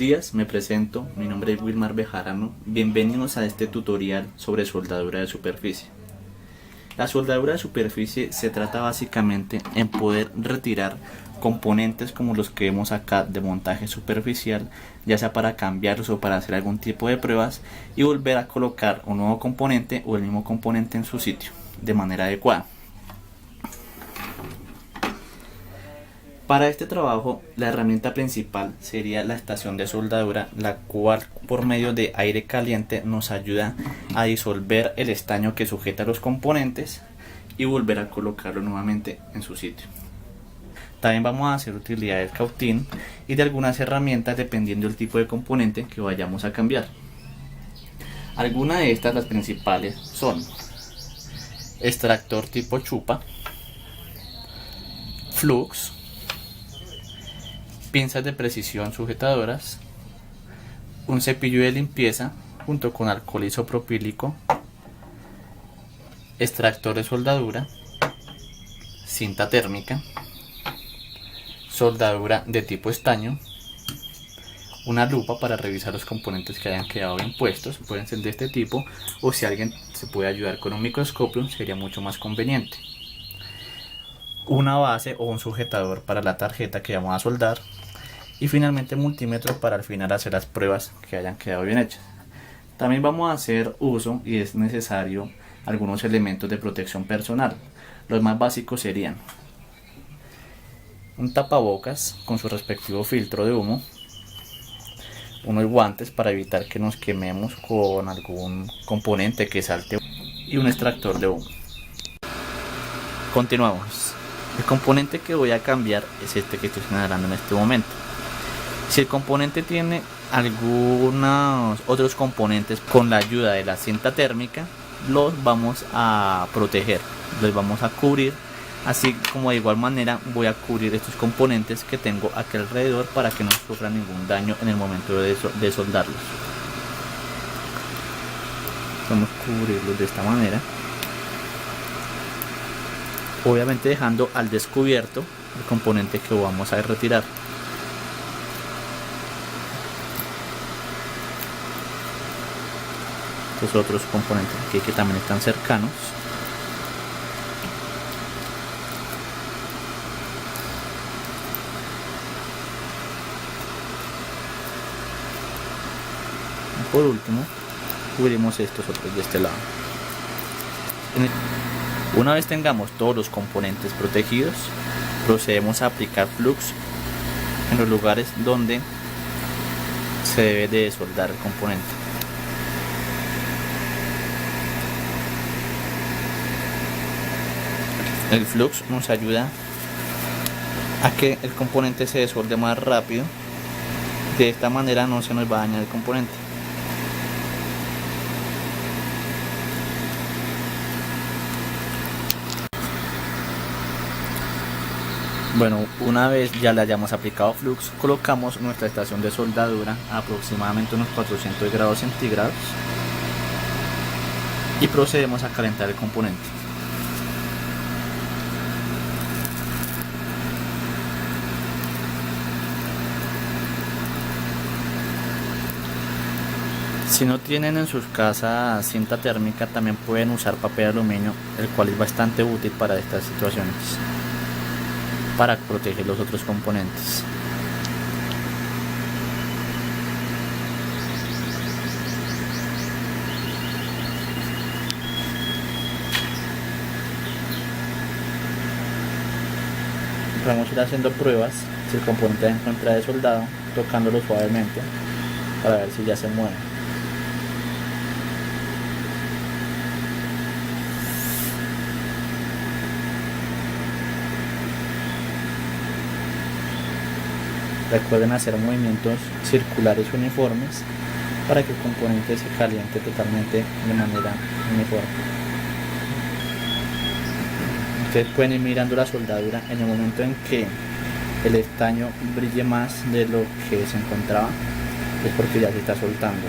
Buenos días, me presento, mi nombre es Wilmar Bejarano, bienvenidos a este tutorial sobre soldadura de superficie. La soldadura de superficie se trata básicamente en poder retirar componentes como los que vemos acá de montaje superficial, ya sea para cambiarlos o para hacer algún tipo de pruebas, y volver a colocar un nuevo componente o el mismo componente en su sitio de manera adecuada. Para este trabajo, la herramienta principal sería la estación de soldadura, la cual por medio de aire caliente nos ayuda a disolver el estaño que sujeta los componentes y volver a colocarlo nuevamente en su sitio. También vamos a hacer utilidad del cautín y de algunas herramientas dependiendo del tipo de componente que vayamos a cambiar. Algunas de estas, las principales, son extractor tipo chupa, flux, pinzas de precisión sujetadoras, un cepillo de limpieza junto con alcohol isopropílico, extractor de soldadura, cinta térmica, soldadura de tipo estaño, una lupa para revisar los componentes que hayan quedado bien puestos, pueden ser de este tipo, o si alguien se puede ayudar con un microscopio sería mucho más conveniente, una base o un sujetador para la tarjeta que vamos a soldar, y finalmente multímetro para al final hacer las pruebas que hayan quedado bien hechas. También vamos a hacer uso, y es necesario, algunos elementos de protección personal. Los más básicos serían un tapabocas con su respectivo filtro de humo, unos guantes para evitar que nos quememos con algún componente que salte y un extractor de humo. Continuamos. El componente que voy a cambiar es este que estoy señalando en este momento. Si el componente tiene algunos otros componentes, con la ayuda de la cinta térmica los vamos a proteger, los vamos a cubrir, así como de igual manera voy a cubrir estos componentes que tengo aquí alrededor para que no sufran ningún daño en el momento de soldarlos. Vamos a cubrirlos de esta manera, obviamente dejando al descubierto el componente que vamos a retirar. Estos otros componentes aquí que también están cercanos. Y por último cubrimos estos otros de este lado. Una vez tengamos todos los componentes protegidos, procedemos a aplicar flux en los lugares donde se debe de soldar el componente. El flux nos ayuda a que el componente se desolde más rápido. De esta manera no se nos va a dañar el componente. Bueno, una vez ya le hayamos aplicado flux, colocamos nuestra estación de soldadura a aproximadamente unos 400 grados centígrados y procedemos a calentar el componente. Si no tienen en sus casas cinta térmica, también pueden usar papel aluminio, el cual es bastante útil para estas situaciones, para proteger los otros componentes. Vamos a ir haciendo pruebas si el componente se encuentra desoldado, tocándolo suavemente para ver si ya se mueve. Recuerden hacer movimientos circulares uniformes para que el componente se caliente totalmente de manera uniforme. Ustedes pueden ir mirando la soldadura en el momento en que el estaño brille más de lo que se encontraba, es porque ya se está soltando.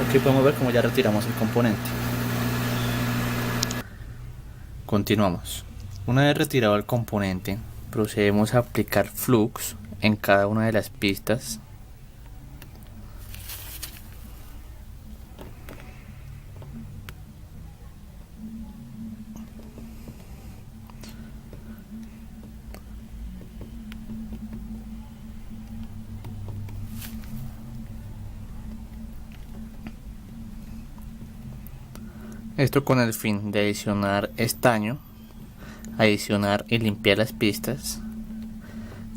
Aquí podemos ver cómo ya retiramos el componente. Continuamos. Una vez retirado el componente, procedemos a aplicar flux en cada una de las pistas. Esto con el fin de adicionar estaño, adicionar y limpiar las pistas.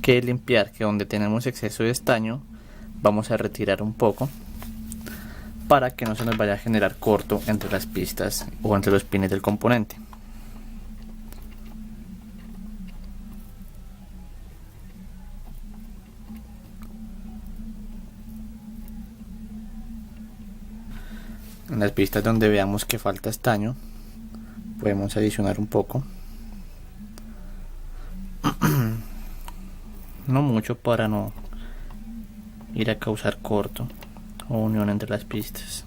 Que limpiar, que donde tenemos exceso de estaño vamos a retirar un poco para que no se nos vaya a generar corto entre las pistas o entre los pines del componente. En las pistas donde veamos que falta estaño podemos adicionar un poco, no mucho para no ir a causar corto o unión entre las pistas.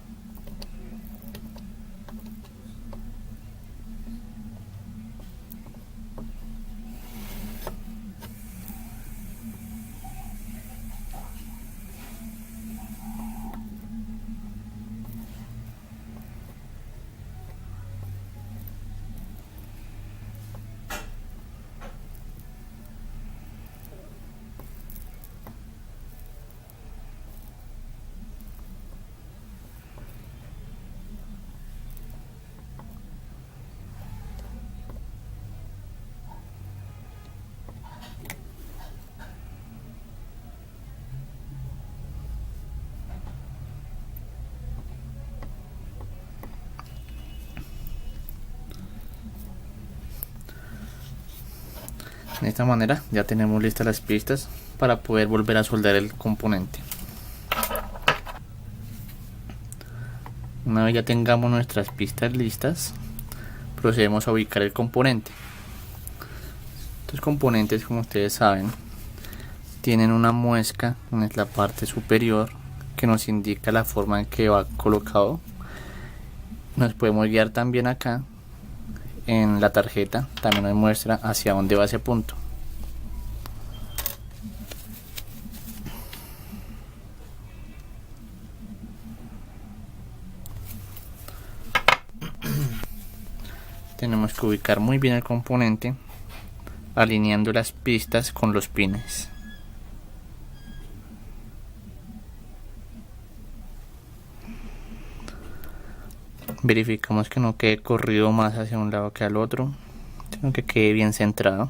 De esta manera ya tenemos listas las pistas para poder volver a soldar el componente. Una vez ya tengamos nuestras pistas listas, procedemos a ubicar el componente. Estos componentes, como ustedes saben, tienen una muesca en la parte superior que nos indica la forma en que va colocado. Nos podemos guiar también acá en la tarjeta, también nos muestra hacia dónde va ese punto. Tenemos que ubicar muy bien el componente, alineando las pistas con los pines. Verificamos que no quede corrido más hacia un lado que al otro, sino que quede bien centrado.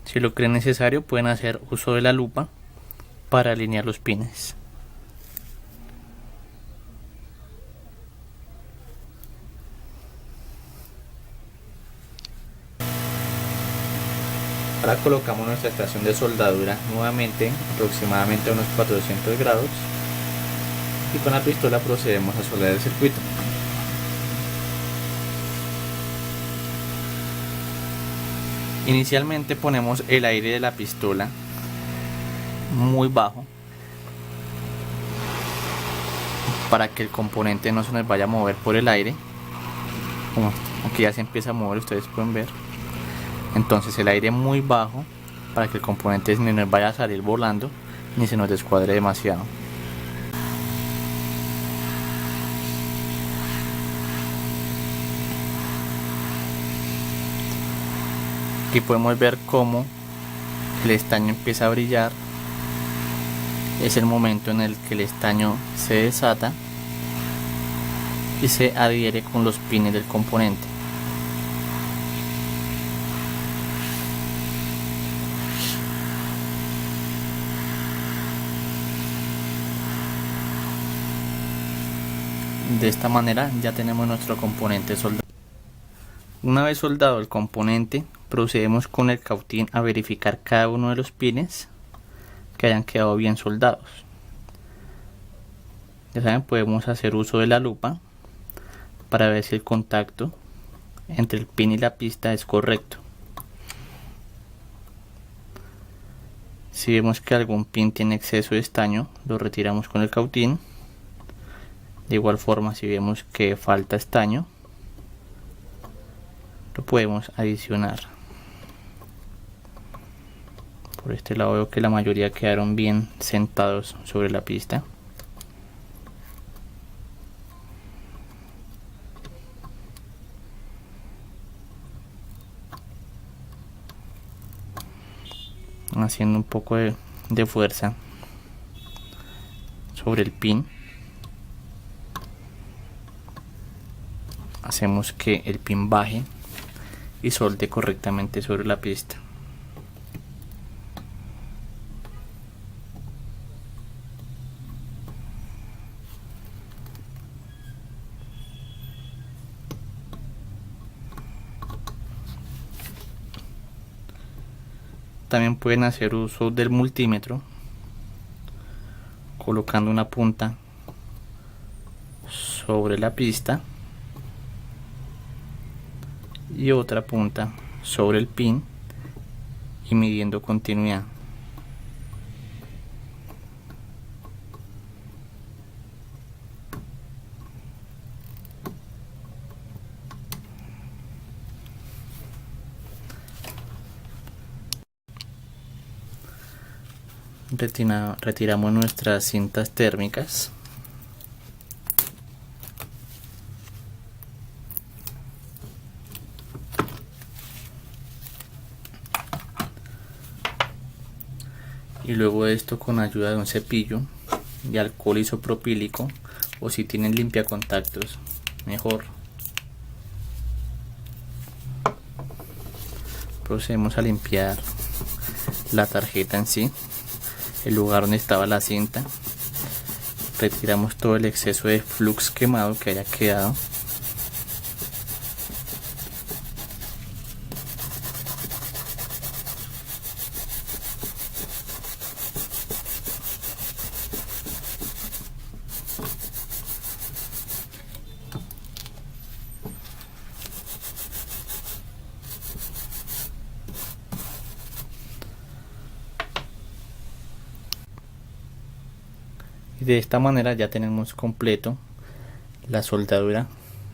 Si lo creen necesario, pueden hacer uso de la lupa para alinear los pines. Ahora colocamos nuestra estación de soldadura nuevamente aproximadamente a unos 400 grados y con la pistola procedemos a soldar el circuito. Inicialmente ponemos el aire de la pistola muy bajo para que el componente no se nos vaya a mover por el aire. Como aquí ya se empieza a mover, ustedes pueden ver. Entonces el aire muy bajo para que el componente ni nos vaya a salir volando ni se nos descuadre demasiado. Aquí podemos ver cómo el estaño empieza a brillar. Es el momento en el que el estaño se desata y se adhiere con los pines del componente. De esta manera ya tenemos nuestro componente soldado. Una vez soldado el componente, procedemos con el cautín a verificar cada uno de los pines que hayan quedado bien soldados. Ya saben, podemos hacer uso de la lupa para ver si el contacto entre el pin y la pista es correcto. Si vemos que algún pin tiene exceso de estaño, lo retiramos con el cautín. De igual forma, si vemos que falta estaño, lo podemos adicionar. Por este lado veo que la mayoría quedaron bien sentados sobre la pista. Haciendo un poco de fuerza sobre el pin, hacemos que el pin baje y solde correctamente sobre la pista. También pueden hacer uso del multímetro, colocando una punta sobre la pista y otra punta sobre el pin y midiendo continuidad. Retiramos nuestras cintas térmicas. Y luego de esto, con ayuda de un cepillo de alcohol isopropílico, o si tienen limpiacontactos mejor, procedemos a limpiar la tarjeta en sí, el lugar donde estaba la cinta. Retiramos todo el exceso de flux quemado que haya quedado. Y de esta manera ya tenemos completo la soldadura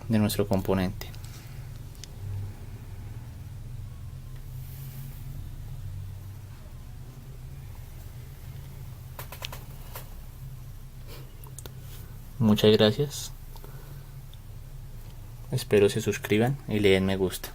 de nuestro componente. Muchas gracias. Espero se suscriban y le den me gusta.